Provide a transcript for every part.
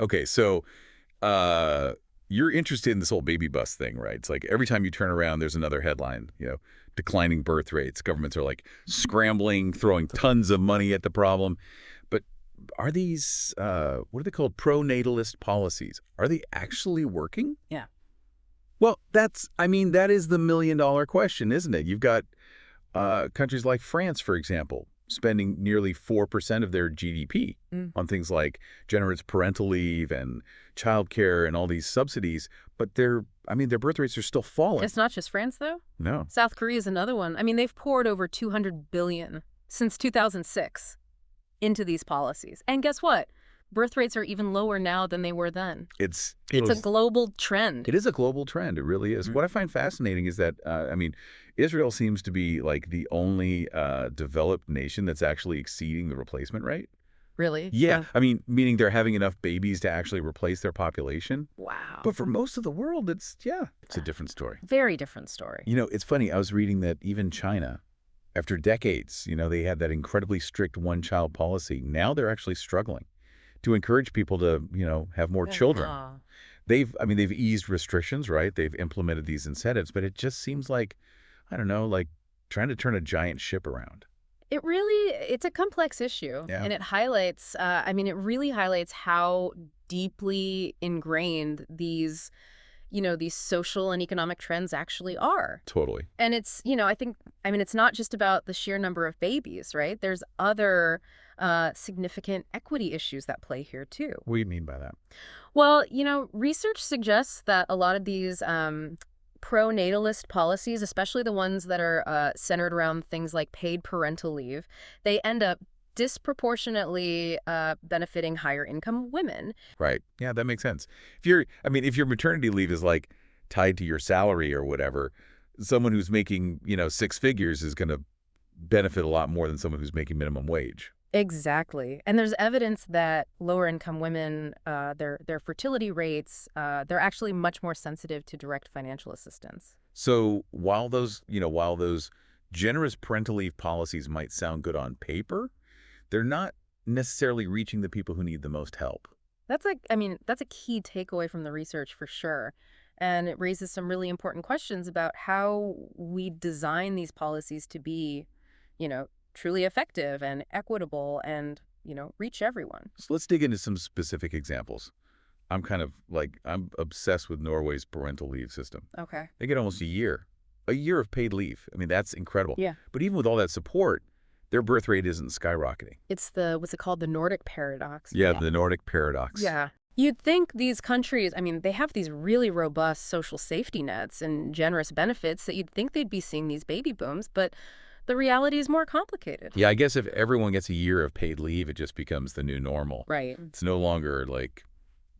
Okay, so you're interested in this whole baby bust thing, right? It's like every time you turn around, there's another headline, declining birth rates. Governments are like scrambling, throwing tons of money at the problem. But are these, what are they called, pro-natalist policies? Are they actually working? Yeah. Well, that is the million-dollar question, isn't it? You've got countries like France, for example, spending nearly 4% of their GDP on things like generous parental leave and childcare and all these subsidies, but their birth rates are still falling. It's not just France, though. No. South Korea is another one. I mean, they've poured over $200 billion since 2006 into these policies. And guess what? Birth rates are even lower now than they were then. It's a global trend. It is a global trend. It really is. What I find fascinating is that, Israel seems to be like the only developed nation that's actually exceeding the replacement rate. Really? Yeah. Meaning they're having enough babies to actually replace their population. Wow. But for most of the world, it's a different story. Very different story. It's funny. I was reading that even China, after decades, they had that incredibly strict one-child policy. Now they're actually struggling to encourage people to, have more children. They've eased restrictions, right? They've implemented these incentives, but it just seems like, I don't know, like trying to turn a giant ship around. It's a complex issue. Yeah. And it highlights, it really highlights how deeply ingrained these social and economic trends actually are. Totally. And it's, it's not just about the sheer number of babies, right? There's other significant equity issues that play here, too. What do you mean by that? Well, research suggests that a lot of these pro-natalist policies, especially the ones that are centered around things like paid parental leave, they end up disproportionately benefiting higher income women. Right. Yeah, that makes sense. If your maternity leave is like tied to your salary or whatever, someone who's making, six figures is going to benefit a lot more than someone who's making minimum wage. Exactly. And there's evidence that lower income women, their fertility rates, they're actually much more sensitive to direct financial assistance. So while those generous parental leave policies might sound good on paper, they're not necessarily reaching the people who need the most help. That's a key takeaway from the research for sure. And it raises some really important questions about how we design these policies to be, truly effective and equitable and, reach everyone. So let's dig into some specific examples. I'm obsessed with Norway's parental leave system. Okay. They get almost a year of paid leave. That's incredible. Yeah. But even with all that support, their birth rate isn't skyrocketing. It's what's it called? The Nordic paradox. Yeah, the Nordic paradox. Yeah. You'd think these countries, they have these really robust social safety nets and generous benefits that you'd think they'd be seeing these baby booms, but the reality is more complicated. Yeah, I guess if everyone gets a year of paid leave, it just becomes the new normal. Right. It's no longer like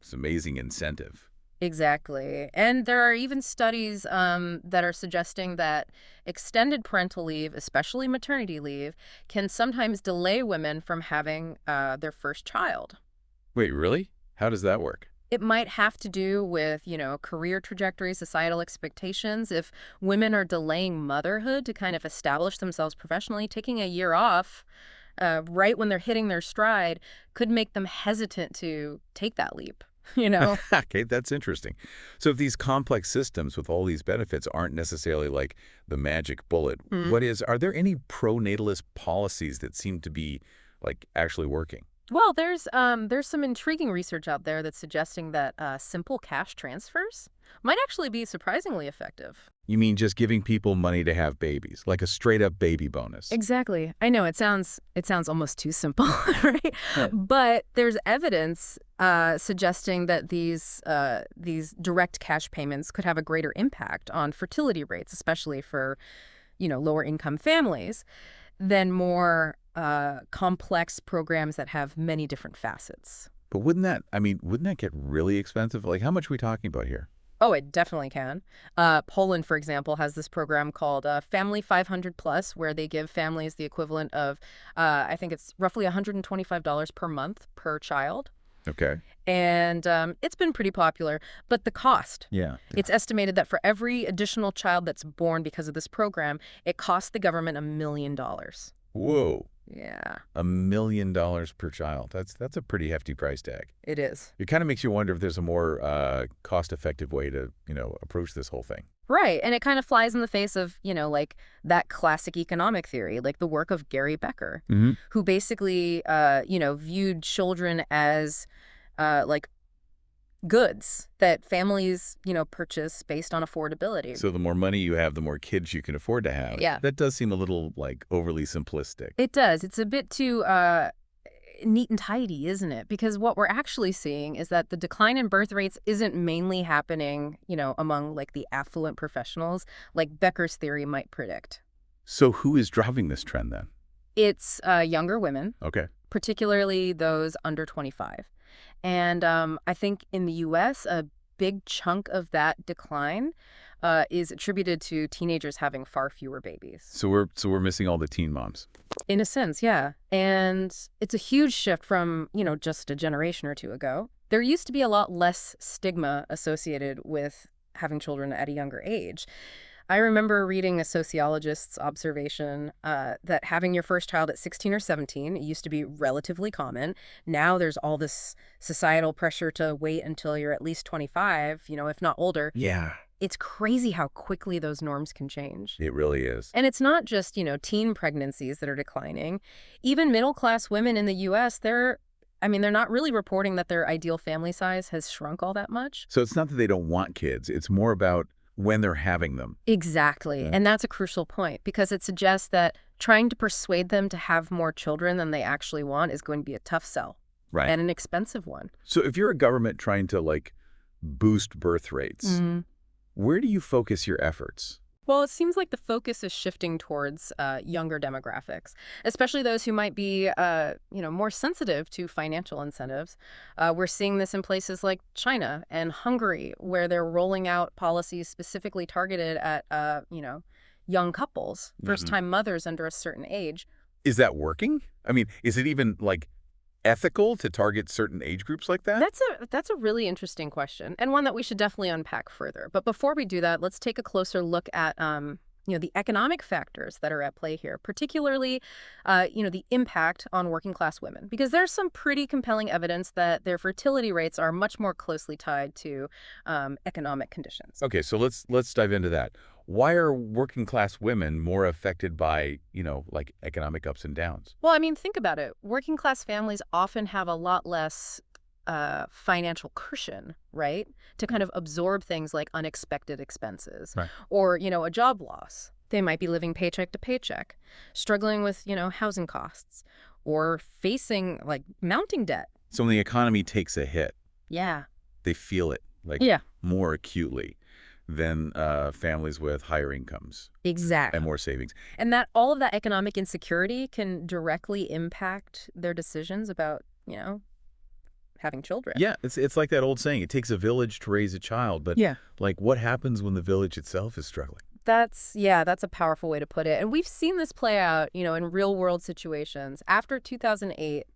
this amazing incentive. Exactly. And there are even studies that are suggesting that extended parental leave, especially maternity leave, can sometimes delay women from having their first child. Wait, really? How does that work? It might have to do with, career trajectory, societal expectations. If women are delaying motherhood to kind of establish themselves professionally, taking a year off right when they're hitting their stride could make them hesitant to take that leap. Okay, that's interesting. So if these complex systems with all these benefits aren't necessarily like the magic bullet, are there any pro-natalist policies that seem to be like actually working? Well, there's some intriguing research out there that's suggesting that simple cash transfers might actually be surprisingly effective. You mean just giving people money to have babies, like a straight-up baby bonus? Exactly. I know it sounds almost too simple, right? But there's evidence suggesting that these direct cash payments could have a greater impact on fertility rates, especially for, lower income families, than more complex programs that have many different facets. But wouldn't that get really expensive? Like, how much are we talking about here? Oh, it definitely can. Poland, for example, has this program called Family 500 Plus, where they give families the equivalent of, I think it's roughly $125 per month per child. Okay. And it's been pretty popular. But the cost, yeah. It's estimated that for every additional child that's born because of this program, it costs the government $1 million. Whoa. Yeah, $1 million per child. That's a pretty hefty price tag. it is. It kind of makes you wonder if there's a more cost-effective way to, approach this whole thing. Right. And it kind of flies in the face of, like that classic economic theory, like the work of Gary Becker, Hmm. who basically, viewed children as like goods that families, purchase based on affordability. So the more money you have, the more kids you can afford to have. Yeah. That does seem a little, like, overly simplistic. It does. It's a bit too neat and tidy, isn't it? Because what we're actually seeing is that the decline in birth rates isn't mainly happening, among like the affluent professionals, like Becker's theory might predict. So who is driving this trend then? It's younger women, Okay. particularly those under 25. And I think in the U.S., a big chunk of that decline is attributed to teenagers having far fewer babies. So we're missing all the teen moms. In a sense, yeah. And it's a huge shift from, just a generation or two ago. There used to be a lot less stigma associated with having children at a younger age. I remember reading a sociologist's observation that having your first child at 16 or 17 used to be relatively common. Now there's all this societal pressure to wait until you're at least 25, if not older. Yeah. It's crazy how quickly those norms can change. It really is. And it's not just, teen pregnancies that are declining. Even middle-class women in the U.S., they're not really reporting that their ideal family size has shrunk all that much. So it's not that they don't want kids. It's more about when they're having them. Exactly. Yeah. And that's a crucial point because it suggests that trying to persuade them to have more children than they actually want is going to be a tough sell. Right. And an expensive one. So if you're a government trying to, like, boost birth rates, where do you focus your efforts? Well, it seems like the focus is shifting towards younger demographics, especially those who might be, more sensitive to financial incentives. We're seeing this in places like China and Hungary, where they're rolling out policies specifically targeted at, young couples, first-time mothers under a certain age. Is that working? I mean, is it even, like, ethical to target certain age groups like that? That's a really interesting question, and one that we should definitely unpack further. But before we do that, let's take a closer look at the economic factors that are at play here, particularly the impact on working class women, because there's some pretty compelling evidence that their fertility rates are much more closely tied to economic conditions. Okay, so let's dive into that. Why are working class women more affected by, like, economic ups and downs? Well, think about it. Working class families often have a lot less financial cushion, right, to kind of absorb things like unexpected expenses, Right. or, a job loss. They might be living paycheck to paycheck, struggling with, housing costs, or facing, like, mounting debt. So when the economy takes a hit, Yeah. they feel it, like, Yeah. more acutely than families with higher incomes Exactly. and more savings. And that all of that economic insecurity can directly impact their decisions about, having children. Yeah, it's like that old saying, it takes a village to raise a child, but Yeah. like, what happens when the village itself is struggling? That's a powerful way to put it. And we've seen this play out, in real world situations. After 2008,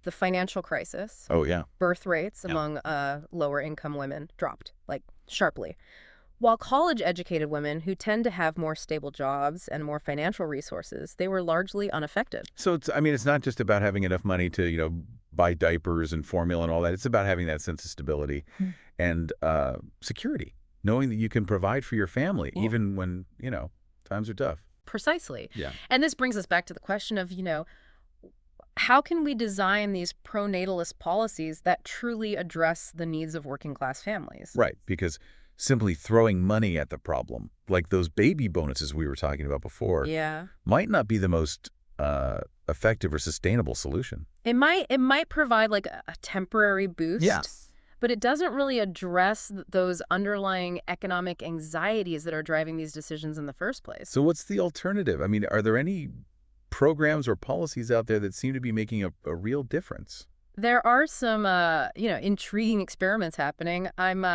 the financial crisis, Oh, yeah. birth rates Yeah. among lower income women dropped, like, sharply. While college educated women who tend to have more stable jobs and more financial resources, they were largely unaffected. So it's not just about having enough money to, buy diapers and formula and all that. It's about having that sense of stability and security, knowing that you can provide for your family even when, times are tough. Precisely. Yeah. And this brings us back to the question of, how can we design these pro-natalist policies that truly address the needs of working class families? Right, because simply throwing money at the problem, like those baby bonuses we were talking about before, Yeah. might not be the most effective or sustainable solution. It might provide like a temporary boost. But it doesn't really address those underlying economic anxieties that are driving these decisions in the first place. So what's the alternative? I mean, are there any programs or policies out there that seem to be making a real difference? There are some, intriguing experiments happening. I'm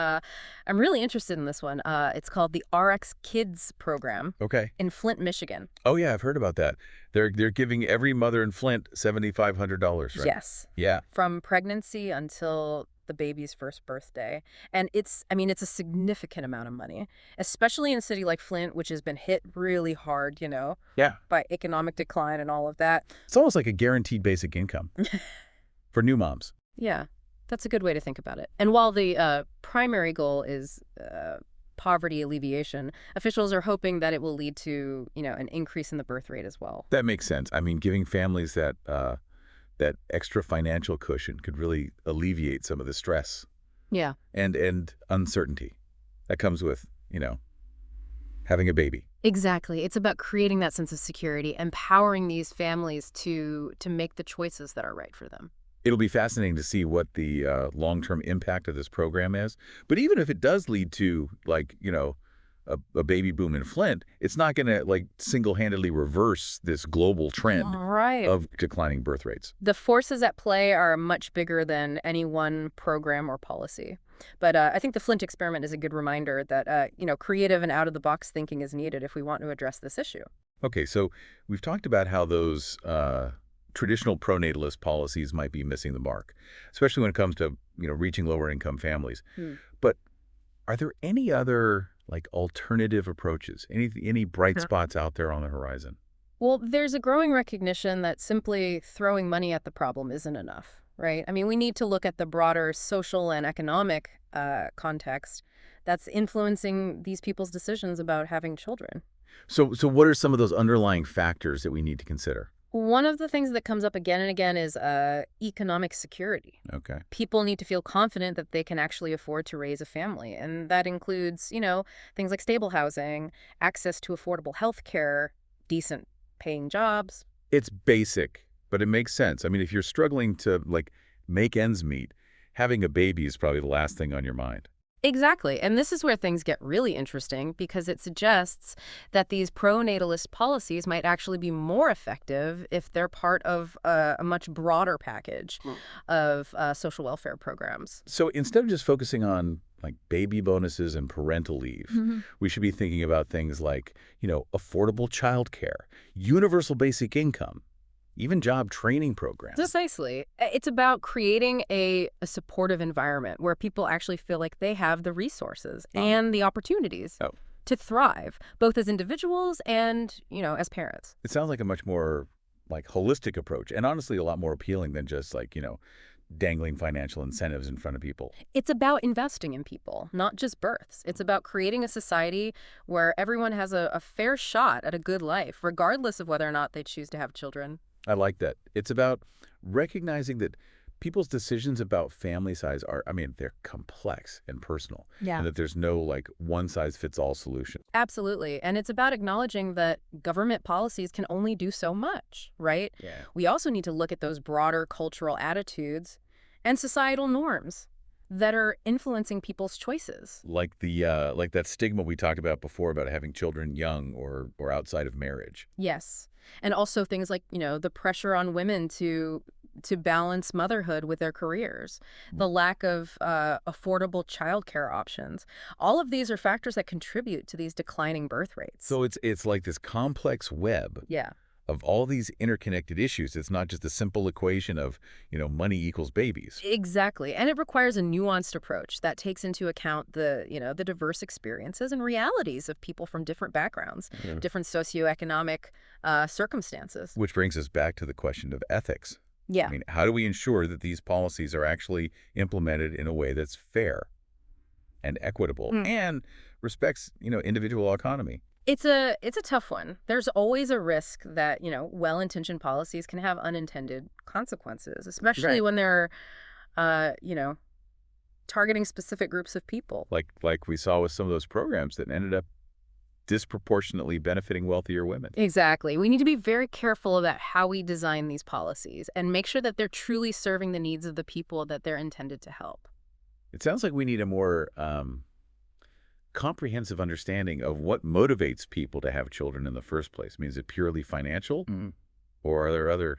really interested in this one. It's called the RX Kids program Okay. in Flint, Michigan. Oh, yeah, I've heard about that. They're giving every mother in Flint $7,500, right? Yes. Yeah. From pregnancy until the baby's first birthday. And I mean, it's a significant amount of money, especially in a city like Flint, which has been hit really hard, Yeah. by economic decline and all of that. It's almost like a guaranteed basic income for new moms. Yeah, that's a good way to think about it. And while the primary goal is poverty alleviation, officials are hoping that it will lead to, an increase in the birth rate as well. That makes sense. I mean, giving families that extra financial cushion could really alleviate some of the stress Yeah. and uncertainty that comes with, having a baby. Exactly. It's about creating that sense of security, empowering these families to make the choices that are right for them. It'll be fascinating to see what the long-term impact of this program is. But even if it does lead to, like, a baby boom in Flint, it's not going to, like, single-handedly reverse this global trend Right. of declining birth rates. The forces at play are much bigger than any one program or policy. But I think the Flint experiment is a good reminder that, creative and out-of-the-box thinking is needed if we want to address this issue. Okay, so we've talked about how those traditional pronatalist policies might be missing the mark, especially when it comes to, reaching lower-income families. But are there any other, like, alternative approaches? Any bright spots out there on the horizon? Well, there's a growing recognition that simply throwing money at the problem isn't enough, right? I mean, we need to look at the broader social and economic context that's influencing these people's decisions about having children. So what are some of those underlying factors that we need to consider? One of the things that comes up again and again is economic security. Okay. People need to feel confident that they can actually afford to raise a family. And that includes, things like stable housing, access to affordable health care, decent paying jobs. It's basic, but it makes sense. I mean, if you're struggling to, like, make ends meet, having a baby is probably the last thing on your mind. Exactly. And this is where things get really interesting because it suggests that these pro-natalist policies might actually be more effective if they're part of a much broader package of social welfare programs. So instead of just focusing on, like, baby bonuses and parental leave, we should be thinking about things like, affordable childcare, universal basic income, even job training programs. Precisely. It's about creating a supportive environment where people actually feel like they have the resources and the opportunities to thrive, both as individuals and, as parents. It sounds like a much more, like, holistic approach, and honestly a lot more appealing than just, like, dangling financial incentives in front of people. It's about investing in people, not just births. It's about creating a society where everyone has a fair shot at a good life, regardless of whether or not they choose to have children. I like that. It's about recognizing that people's decisions about family size they're complex and personal. Yeah. And that there's no, like, one-size-fits-all solution. Absolutely. And it's about acknowledging that government policies can only do so much, right? Yeah. We also need to look at those broader cultural attitudes and societal norms that are influencing people's choices. Like like that stigma we talked about before about having children young or outside of marriage. Yes. And also things like, the pressure on women to balance motherhood with their careers, the lack of affordable childcare options. All of these are factors that contribute to these declining birth rates. So it's like this complex web Yeah. of all these interconnected issues. It's not just a simple equation of, money equals babies. Exactly. And it requires a nuanced approach that takes into account the diverse experiences and realities of people from different backgrounds, different socioeconomic circumstances. Which brings us back to the question of ethics. Yeah. I mean, how do we ensure that these policies are actually implemented in a way that's fair and equitable and respects, individual autonomy? It's a tough one. There's always a risk that, well-intentioned policies can have unintended consequences, especially when they're, targeting specific groups of people. Like we saw with some of those programs that ended up disproportionately benefiting wealthier women. Exactly. We need to be very careful about how we design these policies and make sure that they're truly serving the needs of the people that they're intended to help. It sounds like we need a more comprehensive understanding of what motivates people to have children in the first place. I mean, is it purely financial? Or are there other,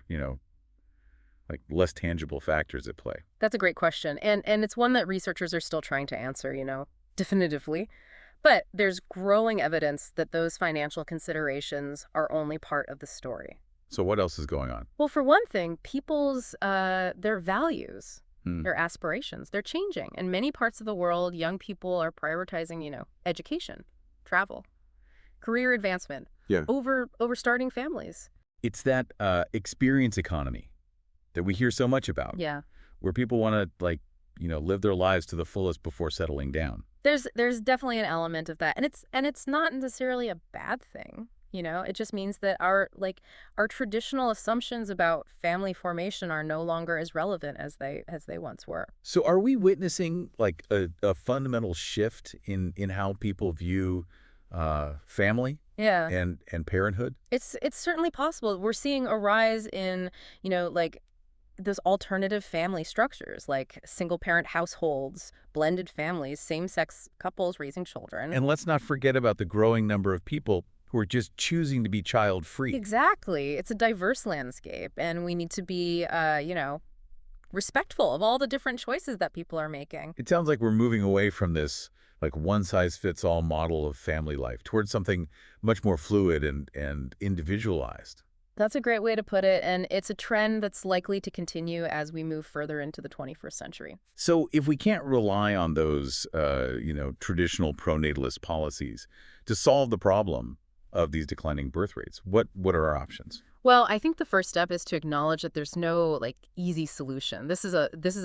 like, less tangible factors at play? That's a great question. And it's one that researchers are still trying to answer, definitively. But there's growing evidence that those financial considerations are only part of the story. So what else is going on? Well, for one thing, people's their values, Hmm. their aspirations. They're changing. In many parts of the world, young people are prioritizing, education, travel, career advancement Yeah. over starting families. It's that experience economy that we hear so much about, Yeah. where people want to, like, live their lives to the fullest before settling down. There's definitely an element of that. And it's not necessarily a bad thing. It just means that our traditional assumptions about family formation are no longer as relevant as they once were. So are we witnessing, like, a fundamental shift in how people view family Yeah. and parenthood? It's certainly possible. We're seeing a rise in, like those alternative family structures, like single parent households, blended families, same-sex couples raising children. And let's not forget about the growing number of people who are just choosing to be child-free. Exactly. It's a diverse landscape, and we need to be, respectful of all the different choices that people are making. It sounds like we're moving away from this, like, one-size-fits-all model of family life towards something much more fluid and individualized. That's a great way to put it, and it's a trend that's likely to continue as we move further into the 21st century. So if we can't rely on those, traditional pronatalist policies to solve the problem of these declining birth rates, what are our options? Well, I think the first step is to acknowledge that there's no easy solution. This is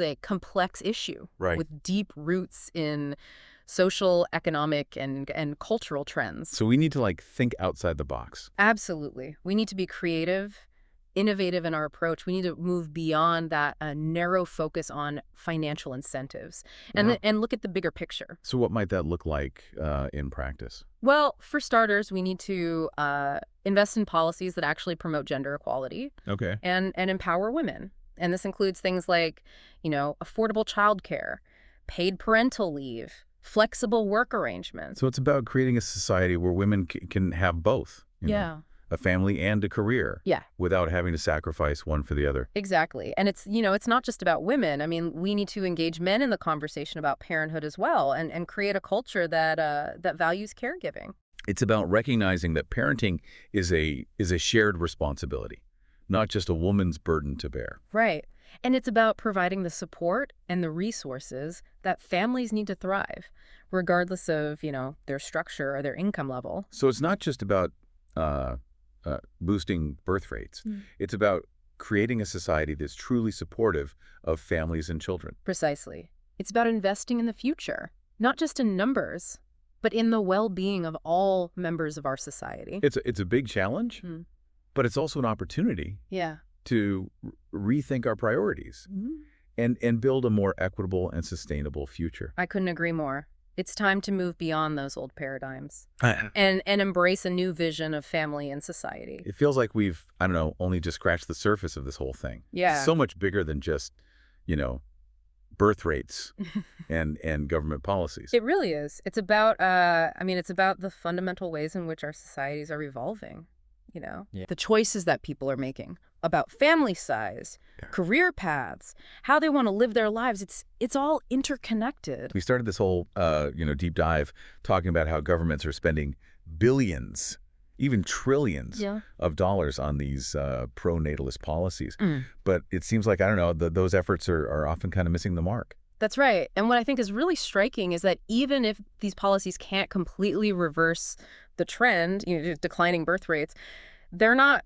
a complex issue Right. with deep roots in social, economic, and cultural trends. So we need to, like, think outside the box. Absolutely. We need to be creative, innovative in our approach. We need to move beyond that narrow focus on financial incentives and Wow. and look at the bigger picture. So what might that look like in practice? Well, for starters, we need to invest in policies that actually promote gender equality Okay. and empower women. And this includes things like, affordable childcare, paid parental leave, flexible work arrangements. So it's about creating a society where women can have both, Yeah. a family and a career, Yeah, without having to sacrifice one for the other. exactly. And it's not just about women. I mean, we need to engage men in the conversation about parenthood as well and create a culture that values caregiving. It's about recognizing that parenting is a shared responsibility, not just a woman's burden to bear. Right. And it's about providing the support and the resources that families need to thrive, regardless of, their structure or their income level. So it's not just about uh, boosting birth rates. Mm. It's about creating a society that's truly supportive of families and children. Precisely. It's about investing in the future, not just in numbers, but in the well-being of all members of our society. It's a big challenge, Mm. but it's also an opportunity Yeah. to rethink our priorities Mhm. and build a more equitable and sustainable future. I couldn't agree more. It's time to move beyond those old paradigms Uh, and embrace a new vision of family and society. It feels like we've, I don't know, only just scratched the surface of this whole thing. Yeah. It's so much bigger than just, you know, birth rates and government policies. It really is. It's about, it's about the fundamental ways in which our societies are evolving, Yeah. the choices that people are making about family size, Yeah. career paths, how they want to live their lives. It's all interconnected. We started this whole, deep dive talking about how governments are spending billions, even trillions Yeah. of dollars on these pro-natalist policies. Mm. But it seems like, I don't know, those efforts are often kind of missing the mark. That's right. And what I think is really striking is that even if these policies can't completely reverse the trend, declining birth rates, they're not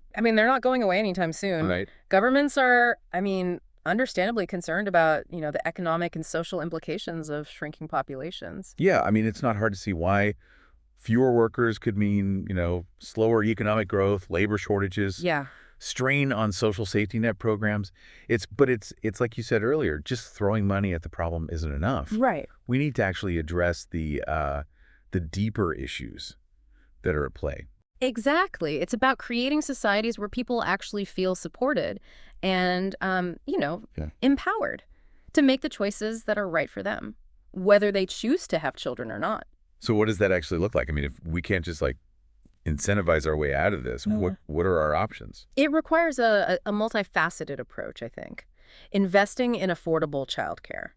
going away anytime soon. Right. Governments are, understandably concerned about, the economic and social implications of shrinking populations. Yeah, I mean, it's not hard to see why fewer workers could mean, slower economic growth, labor shortages, Yeah. strain on social safety net programs. It's like you said earlier, just throwing money at the problem isn't enough. Right. We need to actually address the deeper issues that are at play. Exactly. It's about creating societies where people actually feel supported and, Yeah. empowered to make the choices that are right for them, whether they choose to have children or not. So what does that actually look like? I mean, if we can't just, like, incentivize our way out of this, what are our options? It requires a multifaceted approach, I think. Investing in affordable childcare,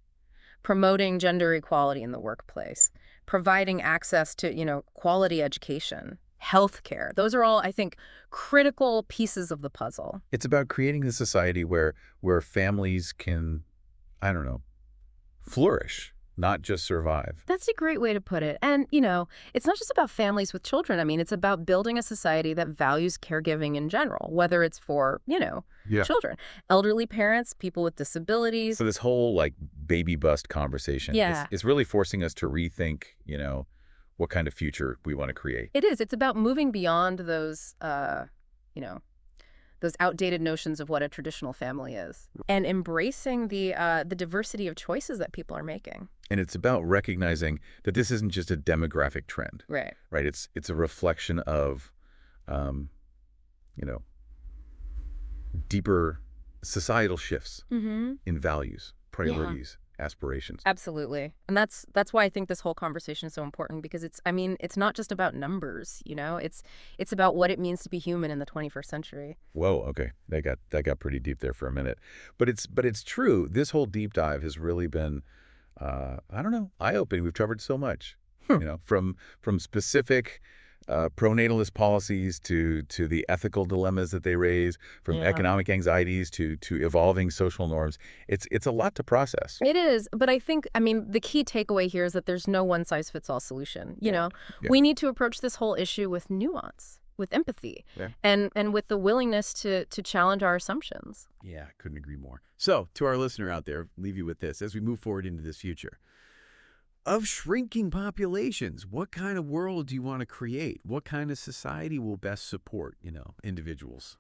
promoting gender equality in the workplace, providing access to, quality education, healthcare. Those are all, I think, critical pieces of the puzzle. It's about creating a society where families can I don't know, flourish, not just survive. That's a great way to put it. And, it's not just about families with children. I mean, it's about building a society that values caregiving in general, whether it's for, Yeah. children, elderly parents, people with disabilities. So this whole like baby bust conversation Yeah. is really forcing us to rethink, what kind of future we want to create. It is. It's about moving beyond you know, those outdated notions of what a traditional family is and embracing the diversity of choices that people are making. And it's about recognizing that this isn't just a demographic trend, Right. right? It's a reflection of, you know, deeper societal shifts Mm-hmm. in values, priorities, aspirations. Absolutely. And that's why I think this whole conversation is so important because it's not just about numbers, It's about what it means to be human in the 21st century. Whoa, okay. That got pretty deep there for a minute. But it's true. This whole deep dive has really been I don't know, eye-opening. We've covered so much. From specific pronatalist policies to the ethical dilemmas that they raise, from Yeah. economic anxieties to evolving social norms. It's a lot to process. It is, but the key takeaway here is that there's no one-size-fits-all solution. Yeah. We need to approach this whole issue with nuance, with empathy, Yeah. and with the willingness to challenge our assumptions. Yeah, couldn't agree more. So, to our listener out there, leave you with this as we move forward into this future. Of shrinking populations, what kind of world do you want to create? What kind of society will best support, individuals,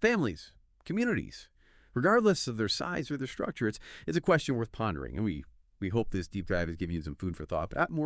families, communities, regardless of their size or their structure? It's a question worth pondering, and we hope this deep dive has given you some food for thought. But more